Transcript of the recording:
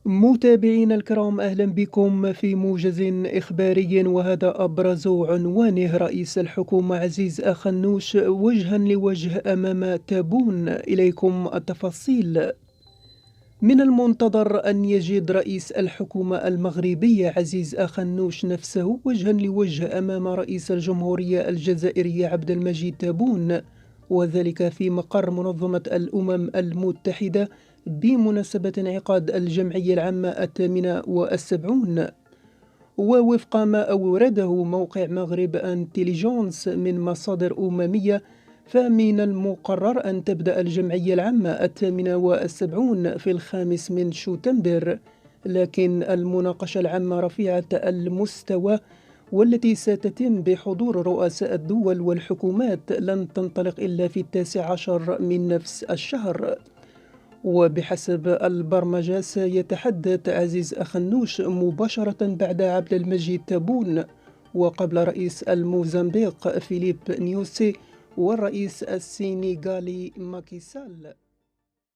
متابعينا الكرام، أهلا بكم في موجز إخباري، وهذا أبرز عنوانه: رئيس الحكومة عزيز أخنوش وجها لوجه أمام تابون. إليكم التفاصيل. من المنتظر أن يجد رئيس الحكومة المغربية عزيز أخنوش نفسه وجها لوجه أمام رئيس الجمهورية الجزائرية عبد المجيد تابون، وذلك في مقر منظمة الأمم المتحدة بمناسبة انعقاد الجمعية العامة 78. ووفق ما أورده موقع مغرب انتليجونس من مصادر أممية، فمن المقرر أن تبدأ الجمعية العامة 78 في 5 شتنبر، لكن المناقشة العامة رفيعة المستوى والتي ستتم بحضور رؤساء الدول والحكومات لن تنطلق إلا في 19 من نفس الشهر. وبحسب البرمجة سيتحدث عزيز أخنوش مباشرة بعد عبد المجيد تابون، وقبل رئيس الموزمبيق فيليب نيوسي والرئيس السينيغالي ماكي سال.